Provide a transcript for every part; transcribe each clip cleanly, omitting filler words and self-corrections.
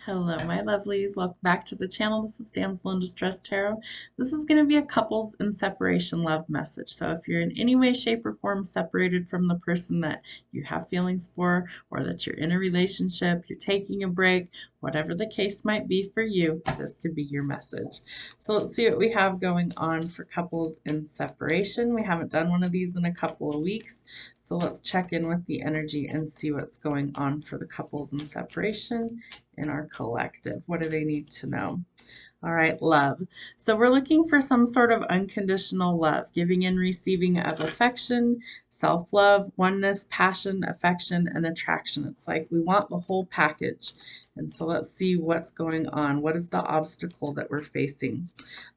Hello, my lovelies. Welcome back to the channel. This is Damsel in Distress Tarot. This is going to be a couples in separation love message. So if you're in any way, shape, or form separated from the person that you have feelings for, or that you're in a relationship, you're taking a break, whatever the case might be for you, this could be your message. So let's see what we have going on for couples in separation. We haven't done one of these in a couple of weeks. So let's check in with the energy and see what's going on for the couples in separation in our collective. What do they need to know? All right, love. So we're looking for some sort of unconditional love, giving and receiving of affection, self-love, oneness, passion, affection, and attraction. It's like we want the whole package. And so let's see what's going on. What is the obstacle that we're facing?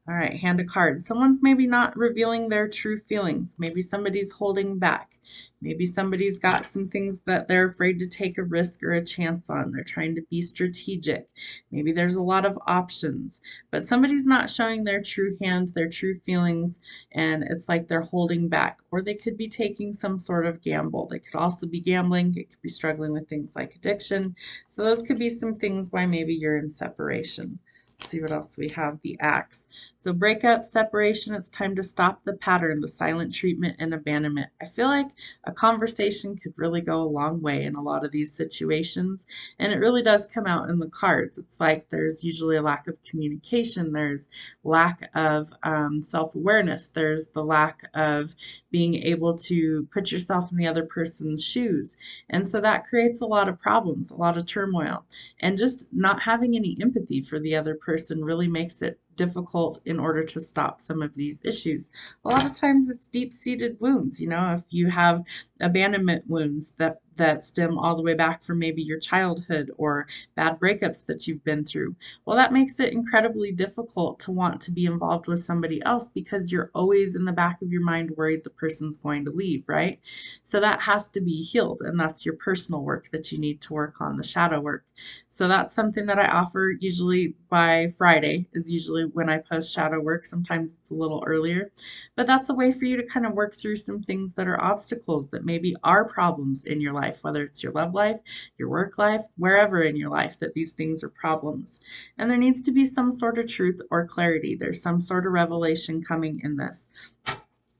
All right, hand a card. Someone's maybe not revealing their true feelings. Maybe somebody's holding back. Maybe somebody's got some things that they're afraid to take a risk or a chance on. They're trying to be strategic. Maybe there's a lot of options, but somebody's not showing their true hand, their true feelings, and it's like they're holding back. Or they could be taking some sort of gamble. They could also be gambling. It could be struggling with things like addiction. So those could be some things why maybe you're in separation. Let's see what else we have. The axe. So breakup, separation, it's time to stop the pattern, the silent treatment and abandonment. I feel like a conversation could really go a long way in a lot of these situations, and it really does come out in the cards. It's like there's usually a lack of communication, there's lack of self-awareness, there's the lack of being able to put yourself in the other person's shoes, and so that creates a lot of problems, a lot of turmoil, and just not having any empathy for the other person really makes it difficult in order to stop some of these issues. A lot of times it's deep-seated wounds. You know, if you have abandonment wounds that stem all the way back from maybe your childhood or bad breakups that you've been through, well, that makes it incredibly difficult to want to be involved with somebody else because you're always in the back of your mind worried the person's going to leave, right? So that has to be healed, and that's your personal work that you need to work on, the shadow work. So that's something that I offer usually by Friday is usually when I post shadow work. Sometimes it's a little earlier, but that's a way for you to kind of work through some things that are obstacles that maybe are problems in your life, whether it's your love life, your work life, wherever in your life that these things are problems. And there needs to be some sort of truth or clarity. There's some sort of revelation coming in this.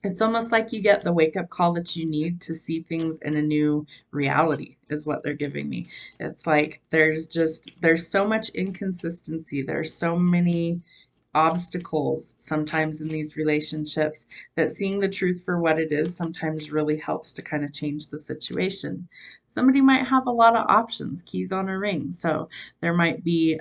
It's almost like you get the wake up call that you need to see things in a new reality, is what they're giving me. It's like there's so much inconsistency. There's so many obstacles sometimes in these relationships that seeing the truth for what it is sometimes really helps to kind of change the situation. Somebody might have a lot of options, keys on a ring. So there might be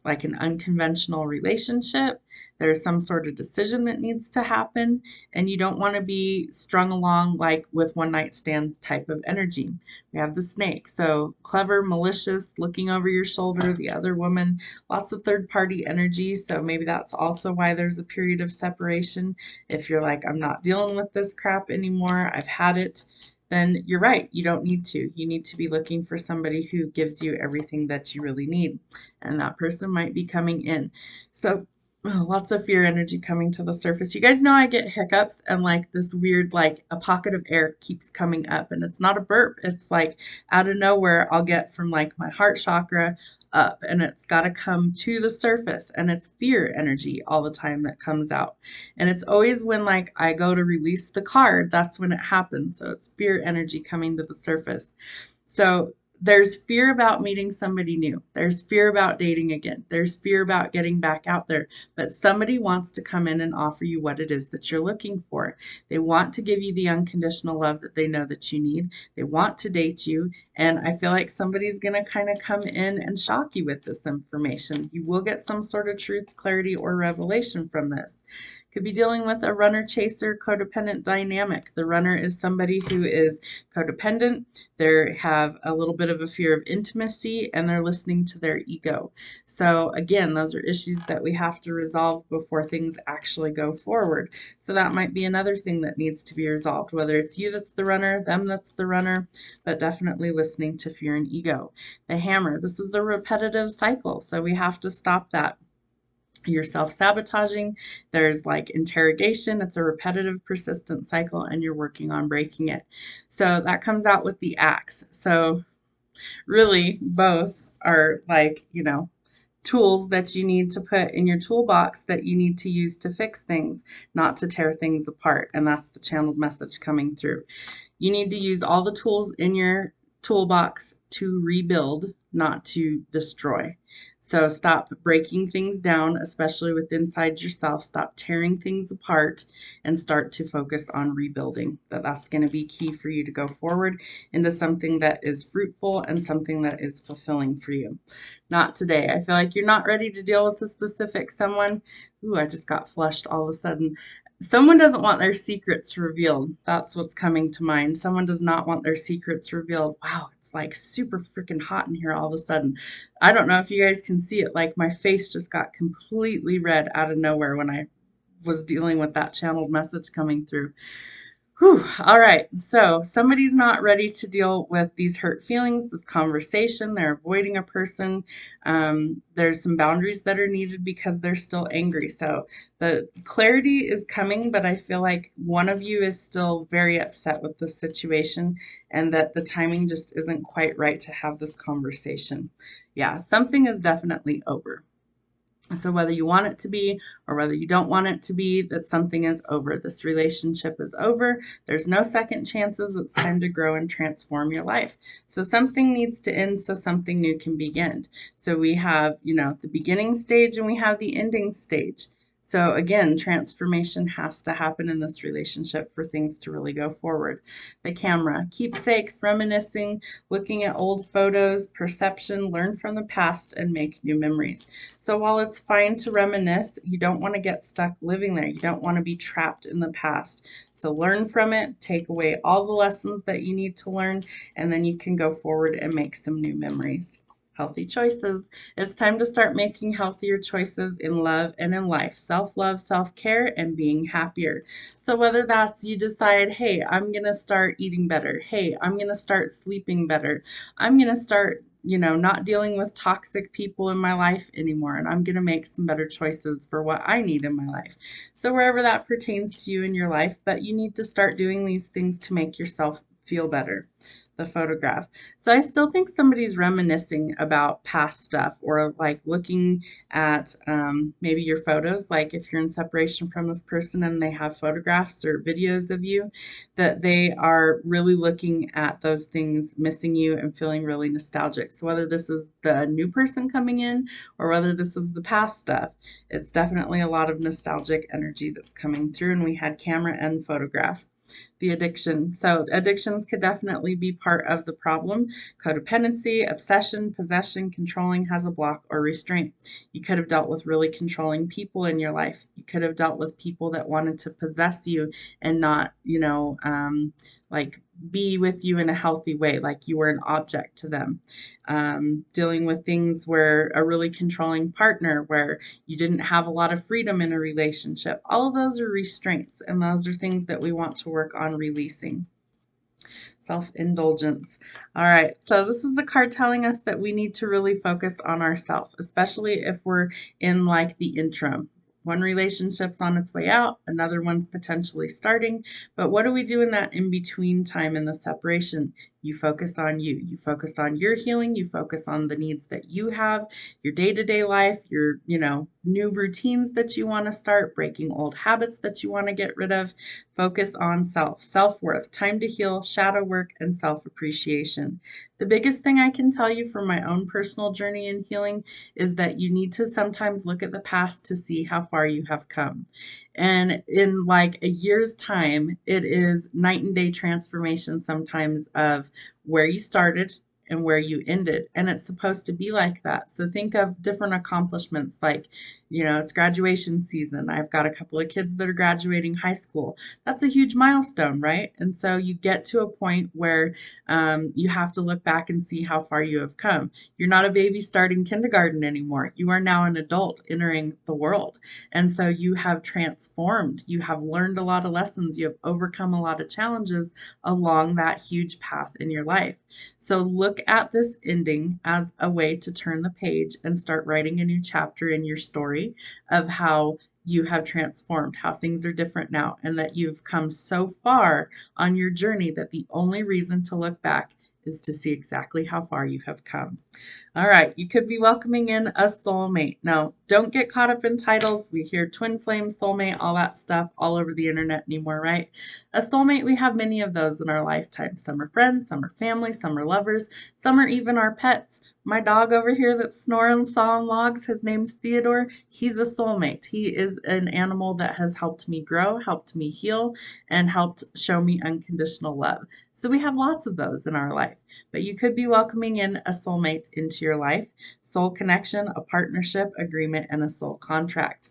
like an unconventional relationship. There's some sort of decision that needs to happen, and you don't want to be strung along like with one night stand type of energy. We have the snake. So clever, malicious, looking over your shoulder, the other woman, lots of third party energy. So maybe that's also why there's a period of separation. If you're like, I'm not dealing with this crap anymore, I've had it, then you're right. You don't need to. You need to be looking for somebody who gives you everything that you really need. And that person might be coming in. So lots of fear energy coming to the surface. You guys know I get hiccups and like this weird, like a pocket of air keeps coming up, and it's not a burp. It's like out of nowhere, I'll get from like my heart chakra up, and it's got to come to the surface, and it's fear energy all the time that comes out. And it's always when like I go to release the card, that's when it happens. So it's fear energy coming to the surface. So there's fear about meeting somebody new. There's fear about dating again. There's fear about getting back out there. But somebody wants to come in and offer you what it is that you're looking for. They want to give you the unconditional love that they know that you need. They want to date you. And I feel like somebody's going to kind of come in and shock you with this information. You will get some sort of truth, clarity, or revelation from this. Could be dealing with a runner chaser codependent dynamic. The runner is somebody who is codependent. They have a little bit of a fear of intimacy, and they're listening to their ego. So again, those are issues that we have to resolve before things actually go forward. So that might be another thing that needs to be resolved, whether it's you that's the runner, them that's the runner, but definitely listening to fear and ego. The hammer, this is a repetitive cycle, so we have to stop that. You're self-sabotaging, there's like interrogation, it's a repetitive persistent cycle, and you're working on breaking it. So that comes out with the axe. So really both are like, you know, tools that you need to put in your toolbox that you need to use to fix things, not to tear things apart. And that's the channeled message coming through. You need to use all the tools in your toolbox to rebuild, not to destroy. So stop breaking things down, especially with inside yourself. Stop tearing things apart and start to focus on rebuilding. That's going to be key for you to go forward into something that is fruitful and something that is fulfilling for you. Not today. I feel like you're not ready to deal with a specific someone. Ooh, I just got flushed all of a sudden. Someone doesn't want their secrets revealed. That's what's coming to mind. Someone does not want their secrets revealed. Wow, it's like super freaking hot in here all of a sudden. I don't know if you guys can see it. Like my face just got completely red out of nowhere when I was dealing with that channeled message coming through. Whew. All right. So somebody's not ready to deal with these hurt feelings, this conversation. They're avoiding a person. There's some boundaries that are needed because they're still angry. So the clarity is coming, but I feel like one of you is still very upset with the situation and that the timing just isn't quite right to have this conversation. Yeah, something is definitely over. So whether you want it to be or whether you don't want it to be, that something is over. This relationship is over. There's no second chances. It's time to grow and transform your life. So something needs to end so something new can begin. So we have, you know, the beginning stage and we have the ending stage. So again, transformation has to happen in this relationship for things to really go forward. The camera, keepsakes, reminiscing, looking at old photos, perception, learn from the past, and make new memories. So while it's fine to reminisce, you don't want to get stuck living there. You don't want to be trapped in the past. So learn from it, take away all the lessons that you need to learn, and then you can go forward and make some new memories. Healthy choices. It's time to start making healthier choices in love and in life. Self-love, self-care, and being happier. So whether that's you decide, hey, I'm going to start eating better. Hey, I'm going to start sleeping better. I'm going to start, you know, not dealing with toxic people in my life anymore. And I'm going to make some better choices for what I need in my life. So wherever that pertains to you in your life, but you need to start doing these things to make yourself feel better. The photograph. So I still think somebody's reminiscing about past stuff or like looking at maybe your photos, like if you're in separation from this person and they have photographs or videos of you, that they are really looking at those things, missing you and feeling really nostalgic. So whether this is the new person coming in or whether this is the past stuff, it's definitely a lot of nostalgic energy that's coming through. And we had camera and photograph. The addiction. So addictions could definitely be part of the problem. Codependency, obsession, possession, controlling has a block or restraint. You could have dealt with really controlling people in your life. You could have dealt with people that wanted to possess you and not, you know, like be with you in a healthy way, like you were an object to them. Dealing with things where a really controlling partner, where you didn't have a lot of freedom in a relationship. All of those are restraints, and those are things that we want to work on releasing. Self-indulgence. All right, so this is a card telling us that we need to really focus on ourselves, especially if we're in like the interim. One relationship's on its way out, another one's potentially starting. But what do we do in that in-between time in the separation? You focus on you. You focus on your healing. You focus on the needs that you have, your day-to-day life, your, you know, new routines that you want to start, breaking old habits that you want to get rid of. Focus on self, self-worth, time to heal, shadow work, and self-appreciation. The biggest thing I can tell you from my own personal journey in healing is that you need to sometimes look at the past to see how far you have come. And in like a year's time, it is night and day transformation sometimes of where you started and where you ended. And it's supposed to be like that. So think of different accomplishments like, you know, it's graduation season. I've got a couple of kids that are graduating high school. That's a huge milestone, right? And so you get to a point where you have to look back and see how far you have come. You're not a baby starting kindergarten anymore. You are now an adult entering the world. And so you have transformed. You have learned a lot of lessons. You have overcome a lot of challenges along that huge path in your life. So look at this ending as a way to turn the page and start writing a new chapter in your story of how you have transformed, how things are different now, and that you've come so far on your journey that the only reason to look back is to see exactly how far you have come. All right, you could be welcoming in a soulmate. Now, don't get caught up in titles. We hear twin flame, soulmate, all that stuff all over the internet anymore, right? A soulmate, we have many of those in our lifetime. Some are friends, some are family, some are lovers, some are even our pets. My dog over here that's snoring, sawing logs, his name's Theodore. He's a soulmate. He is an animal that has helped me grow, helped me heal, and helped show me unconditional love. So we have lots of those in our life, but you could be welcoming in a soulmate into your life, soul connection, a partnership, agreement, and a soul contract.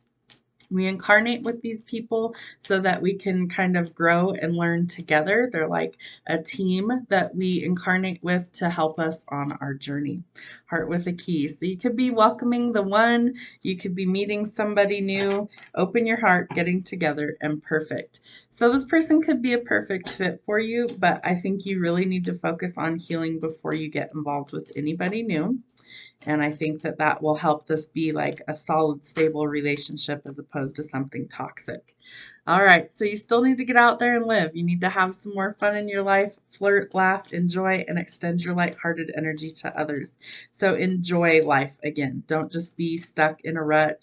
We incarnate with these people so that we can kind of grow and learn together. They're like a team that we incarnate with to help us on our journey. Heart with a key. So you could be welcoming the one, you could be meeting somebody new, open your heart, getting together, and perfect. So this person could be a perfect fit for you, but I think you really need to focus on healing before you get involved with anybody new. And I think that that will help this be like a solid, stable relationship as opposed to something toxic. All right, so you still need to get out there and live. You need to have some more fun in your life, flirt, laugh, enjoy, and extend your lighthearted energy to others. So enjoy life again. Don't just be stuck in a rut,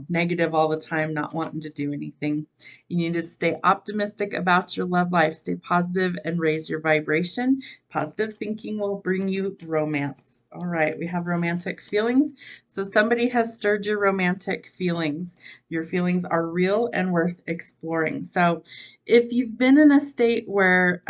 negative all the time, not wanting to do anything. You need to stay optimistic about your love life, stay positive, and raise your vibration. Positive thinking will bring you romance. All right, we have romantic feelings. So somebody has stirred your romantic feelings. Your feelings are real and worth exploring. So if you've been in a state where,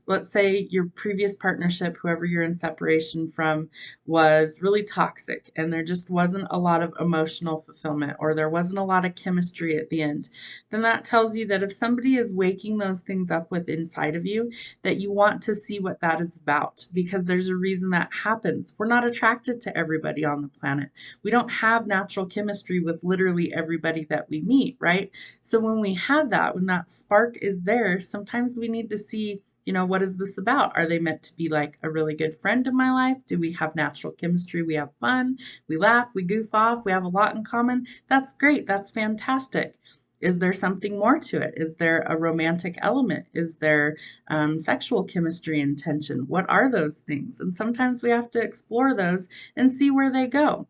let's say your previous partnership, whoever you're in separation from, was really toxic and there just wasn't a lot of emotional fulfillment or there wasn't a lot of chemistry at the end, then that tells you that if somebody is waking those things up with inside of you, that you want to see what that is about, because there's a reason that happens. We're not attracted to everybody on the planet. We don't have natural chemistry with literally everybody that we meet, right? So when we have that, when that spark is there, sometimes we need to see, what is this about? Are they meant to be like a really good friend in my life? Do we have natural chemistry? We have fun, we laugh, we goof off, we have a lot in common. That's great. That's fantastic. Is there something more to it? Is there a romantic element? Is there sexual chemistry and tension? What are those things? And sometimes we have to explore those and see where they go.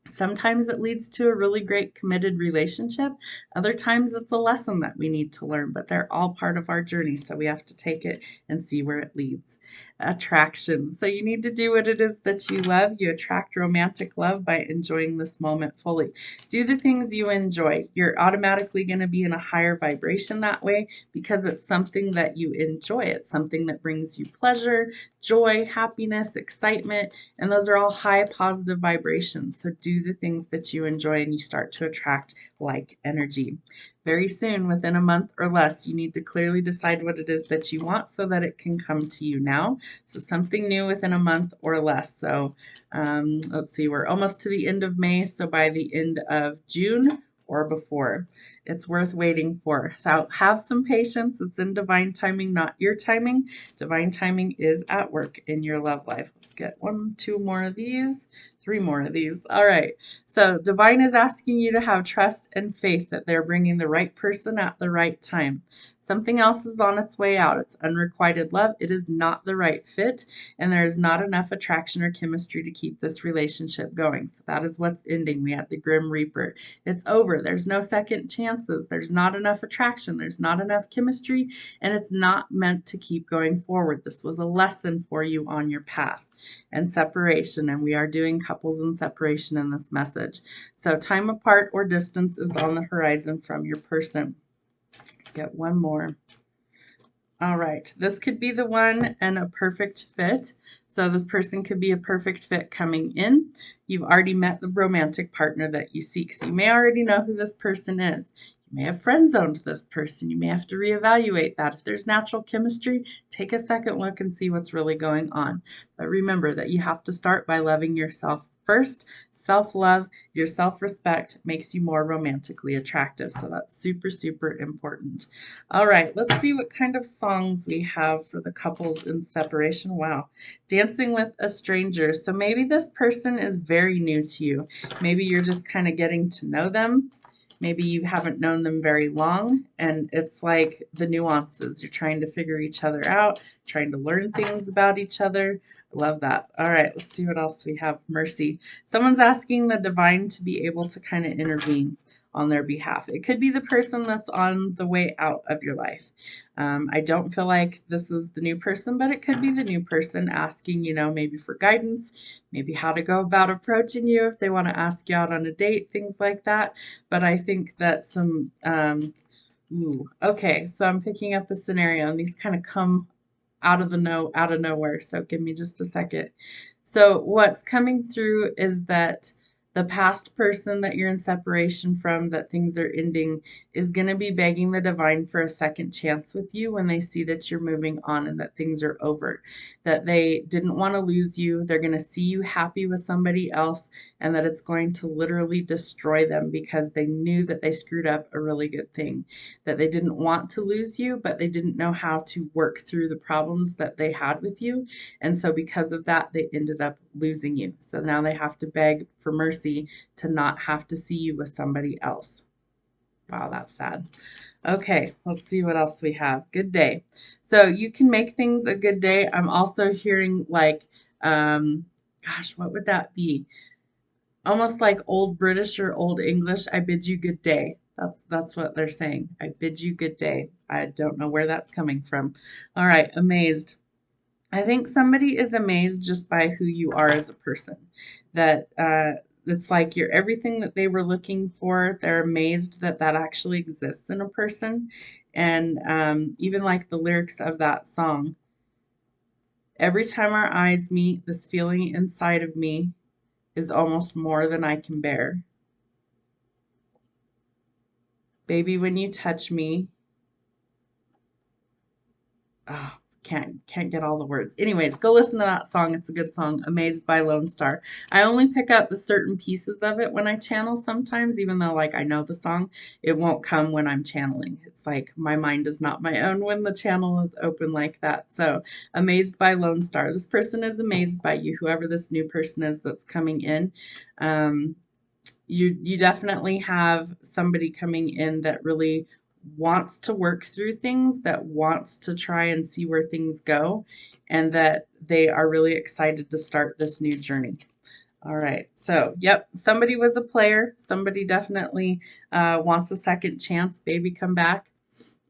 Sometimes it leads to a really great committed relationship. Other times it's a lesson that we need to learn, but they're all part of our journey. So we have to take it and see where it leads. Attraction. So you need to do what it is that you love. You attract romantic love by enjoying this moment fully. Do the things you enjoy. You're automatically going to be in a higher vibration that way because it's something that you enjoy. It's something that brings you pleasure, joy, happiness, excitement, and those are all high positive vibrations. So do the things that you enjoy and you start to attract like energy. Very soon, within a month or less, you need to clearly decide what it is that you want so that it can come to you now. So something new within a month or less. So let's see, we're almost to the end of May. So by the end of June or before, it's worth waiting for. So have some patience. It's in divine timing, not your timing. Divine timing is at work in your love life. Let's get 1, 2 more of these. 3 more of these. All right. So divine is asking you to have trust and faith that they're bringing the right person at the right time. Something else is on its way out. It's unrequited love. It is not the right fit, and there is not enough attraction or chemistry to keep this relationship going. So that is what's ending. We had the Grim Reaper. It's over. There's no second chances. There's not enough attraction. There's not enough chemistry, and it's not meant to keep going forward. This was a lesson for you on your path. And separation, and we are doing couples and separation in this message. So time apart or distance is on the horizon from your person. Let's get one more. All right, this could be the one and a perfect fit. So this person could be a perfect fit coming in. You've already met the romantic partner that you seek. So you may already know who this person is. You may have friend zoned this person. You may have to reevaluate that. If there's natural chemistry, take a second look and see what's really going on. But remember that you have to start by loving yourself first. Self-love, your self-respect makes you more romantically attractive. So that's super, super important. All right, let's see what kind of songs we have for the couples in separation. Wow. Dancing with a stranger. So maybe this person is very new to you. Maybe you're just kind of getting to know them. Maybe you haven't known them very long, and it's like the nuances. You're trying to figure each other out, trying to learn things about each other. Love that. All right, let's see what else we have. Mercy. Someone's asking the divine to be able to kind of intervene on their behalf. It could be the person that's on the way out of your life. I don't feel like this is the new person, but it could be the new person asking, you know, maybe for guidance, maybe how to go about approaching you if they want to ask you out on a date, things like that. But I think that some, okay, so I'm picking up a scenario, and these kind of come out of nowhere. So give me just a second. So what's coming through is that the past person that you're in separation from, that things are ending, is going to be begging the divine for a second chance with you when they see that you're moving on and that things are over, that they didn't want to lose you. They're going to see you happy with somebody else, and that it's going to literally destroy them because they knew that they screwed up a really good thing, that they didn't want to lose you, but they didn't know how to work through the problems that they had with you. And so because of that, they ended up losing you. So now they have to beg for mercy to not have to see you with somebody else. Wow, that's sad. Okay, let's see what else we have. Good day. So you can make things a good day. I'm also hearing like, gosh, what would that be? Almost like old British or old English. I bid you good day. That's what they're saying. I bid you good day. I don't know where that's coming from. All right, amazed. I think somebody is amazed just by who you are as a person. That it's like you're everything that they were looking for. They're amazed that that actually exists in a person. And even like the lyrics of that song. Every time our eyes meet, this feeling inside of me is almost more than I can bear. Baby, when you touch me, oh, can't get all the words. Anyways, go listen to that song. It's a good song. Amazed by Lone Star. I only pick up the certain pieces of it when I channel sometimes, even though like I know the song, it won't come when I'm channeling. It's like my mind is not my own when the channel is open like that. So amazed by Lone Star. This person is amazed by you, whoever this new person is that's coming in. You definitely have somebody coming in that really wants to work through things, that wants to try and see where things go, and that they are really excited to start this new journey. All right, so yep, somebody was a player. Somebody definitely wants a second chance. Baby, come back.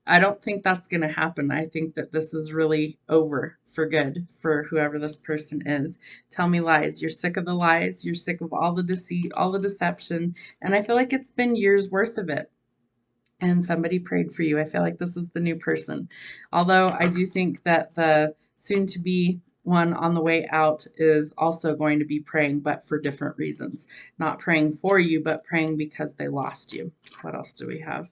I don't think that's going to happen. I think that this is really over for good for whoever this person is. Tell me lies. You're sick of the lies. You're sick of all the deceit, all the deception. And I feel like it's been years worth of it. And somebody prayed for you. I feel like this is the new person. Although I do think that the soon to be one on the way out is also going to be praying, but for different reasons. Not praying for you, but praying because they lost you. What else do we have?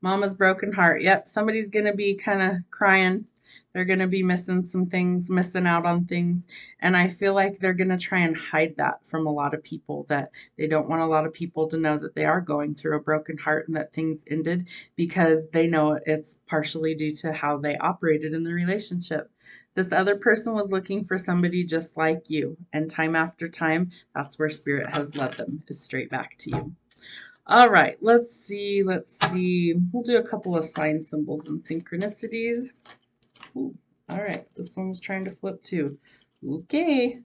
Mama's broken heart. Yep, somebody's going to be kind of crying. They're going to be missing some things, missing out on things. And I feel like they're going to try and hide that from a lot of people, that they don't want a lot of people to know that they are going through a broken heart and that things ended, because they know it's partially due to how they operated in the relationship. This other person was looking for somebody just like you. And time after time, that's where spirit has led them, is straight back to you. All right, let's see. We'll do a couple of sign symbols and synchronicities. Ooh, all right, this one was trying to flip too. Okay.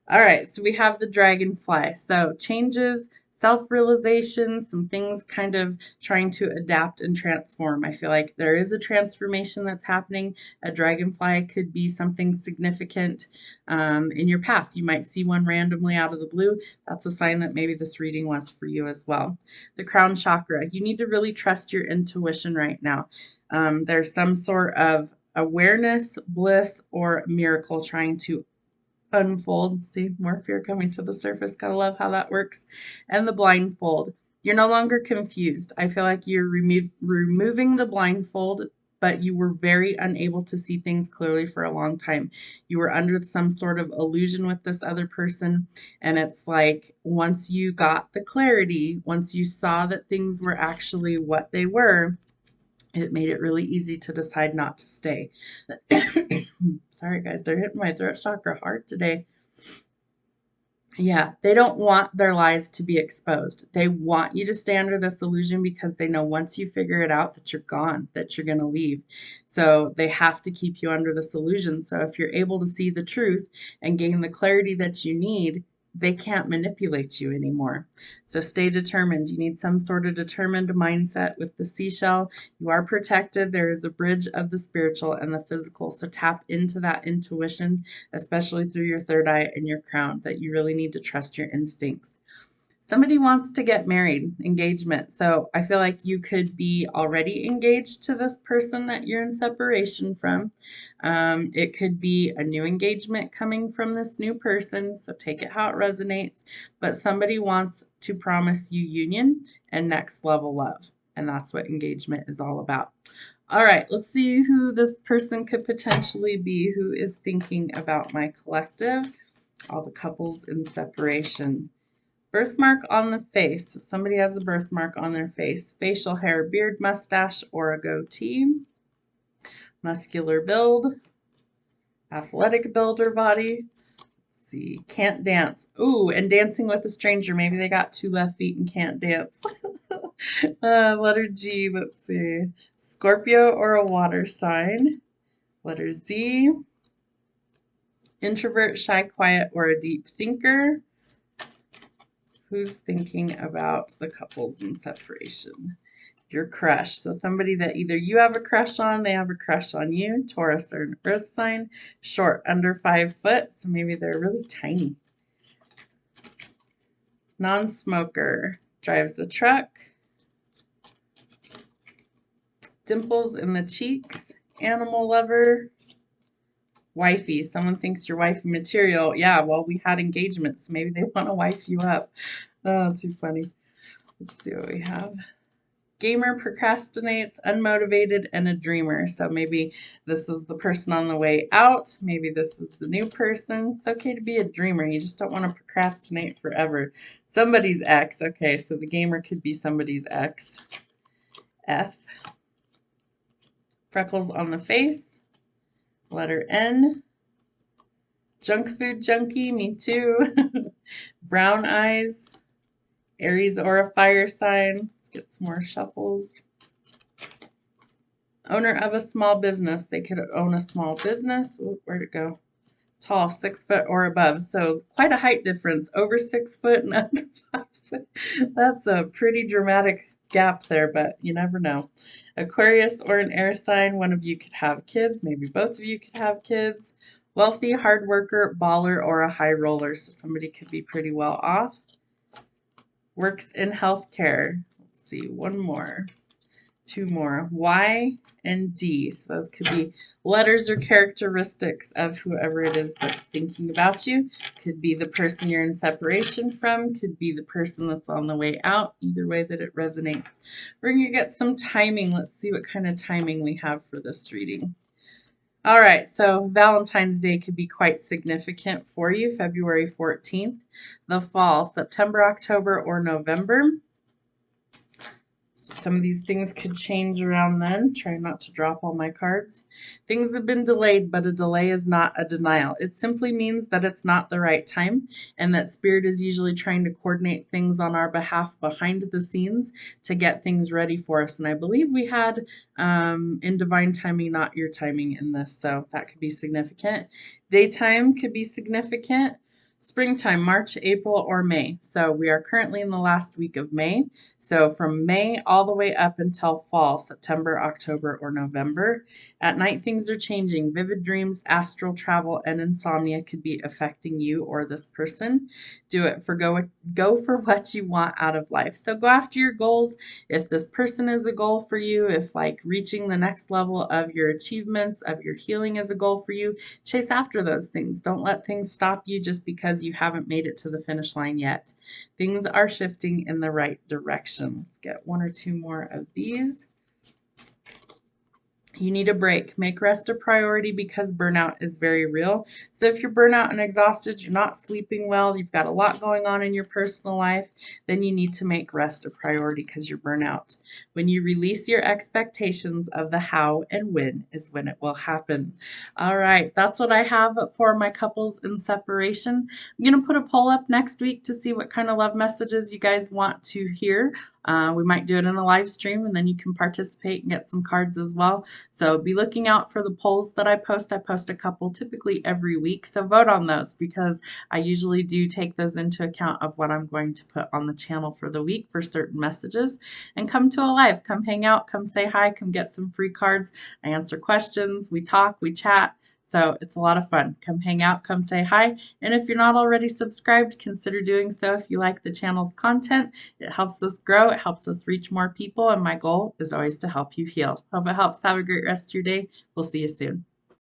All right, so we have the dragonfly. So changes, self-realization, some things kind of trying to adapt and transform. I feel like there is a transformation that's happening. A dragonfly could be something significant in your path. You might see one randomly out of the blue. That's a sign that maybe this reading was for you as well. The crown chakra. You need to really trust your intuition right now. There's some sort of awareness, bliss, or miracle trying to unfold. See, more fear coming to the surface. Gotta love how that works. And the blindfold. You're no longer confused. I feel like you're removing the blindfold, but you were very unable to see things clearly for a long time. You were under some sort of illusion with this other person. And it's like once you got the clarity, once you saw that things were actually what they were, it made it really easy to decide not to stay. Sorry, guys, they're hitting my throat chakra hard today. Yeah, they don't want their lies to be exposed. They want you to stay under this illusion because they know once you figure it out that you're gone, that you're going to leave. So they have to keep you under this illusion. So if you're able to see the truth and gain the clarity that you need, they can't manipulate you anymore. So stay determined. You need some sort of determined mindset with the seashell. You are protected. There is a bridge of the spiritual and the physical. So tap into that intuition, especially through your third eye and your crown, that you really need to trust your instincts. Somebody wants to get married, engagement. So I feel like you could be already engaged to this person that you're in separation from. It could be a new engagement coming from this new person. So take it how it resonates. But somebody wants to promise you union and next level love. And that's what engagement is all about. All right, let's see who this person could potentially be who is thinking about my collective. All the couples in separation. Birthmark on the face. So somebody has a birthmark on their face. Facial hair, beard, mustache, or a goatee. Muscular build. Athletic build or body. Let's see. Can't dance. Ooh, and dancing with a stranger. Maybe they got 2 left feet and can't dance. Letter G. Let's see. Scorpio or a water sign. Letter Z. Introvert, shy, quiet, or a deep thinker. Who's thinking about the couples in separation? Your crush. So somebody that either you have a crush on, they have a crush on you. Taurus or an earth sign. Short, under 5 foot. So maybe they're really tiny. Non-smoker. Drives a truck. Dimples in the cheeks. Animal lover. Wifey. Someone thinks you're wifey material. Yeah, well, we had engagements. Maybe they want to wife you up. Oh, too funny. Let's see what we have. Gamer, procrastinates, unmotivated, and a dreamer. So maybe this is the person on the way out. Maybe this is the new person. It's okay to be a dreamer. You just don't want to procrastinate forever. Somebody's ex. Okay, so the gamer could be somebody's ex. F. Freckles on the face. Letter N. Junk food junkie. Me too. Brown eyes. Aries or a fire sign. Let's get some more shuffles. Owner of a small business. They could own a small business. Ooh, where'd it go? Tall, 6 foot or above. So quite a height difference. Over 6 foot and under 5 foot. That's a pretty dramatic gap there, but you never know. Aquarius or an air sign. One of you could have kids. Maybe both of you could have kids. Wealthy, hard worker, baller, or a high roller. So somebody could be pretty well off. Works in healthcare. Let's see, one more. 2 more. Y and D. So those could be letters or characteristics of whoever it is that's thinking about you. Could be the person you're in separation from. Could be the person that's on the way out. Either way that it resonates. We're going to get some timing. Let's see what kind of timing we have for this reading. All right, so Valentine's Day could be quite significant for you. February 14th. The fall, September, October, or November. Some of these things could change around then. Try not to drop all my cards. Things have been delayed, but a delay is not a denial. It simply means that it's not the right time and that Spirit is usually trying to coordinate things on our behalf behind the scenes to get things ready for us. And I believe we had in divine timing, not your timing in this. So that could be significant. Daytime could be significant. Springtime, March, April, or May. So we are currently in the last week of May. So from May all the way up until fall, September, October, or November. At night, things are changing. Vivid dreams, astral travel, and insomnia could be affecting you or this person. Go for what you want out of life. So go after your goals. If this person is a goal for you, if like reaching the next level of your achievements, of your healing is a goal for you, chase after those things. Don't let things stop you just because you haven't made it to the finish line yet. Things are shifting in the right direction. Let's get 1 or 2 more of these. You need a break. Make rest a priority because burnout is very real. So if you're burnout and exhausted, you're not sleeping well, you've got a lot going on in your personal life, then you need to make rest a priority because you're burnout. When you release your expectations of the how and when is when it will happen. All right, that's what I have for my couples in separation. I'm going to put a poll up next week to see what kind of love messages you guys want to hear. We might do it in a live stream, and then you can participate and get some cards as well. So be looking out for the polls that I post. I post a couple typically every week. So vote on those because I usually do take those into account of what I'm going to put on the channel for the week for certain messages. And come to a live, come hang out, come say hi, come get some free cards. I answer questions, we talk, we chat. So it's a lot of fun. Come hang out, come say hi. And if you're not already subscribed, consider doing so if you like the channel's content. It helps us grow, it helps us reach more people, and my goal is always to help you heal. Hope it helps. Have a great rest of your day. We'll see you soon.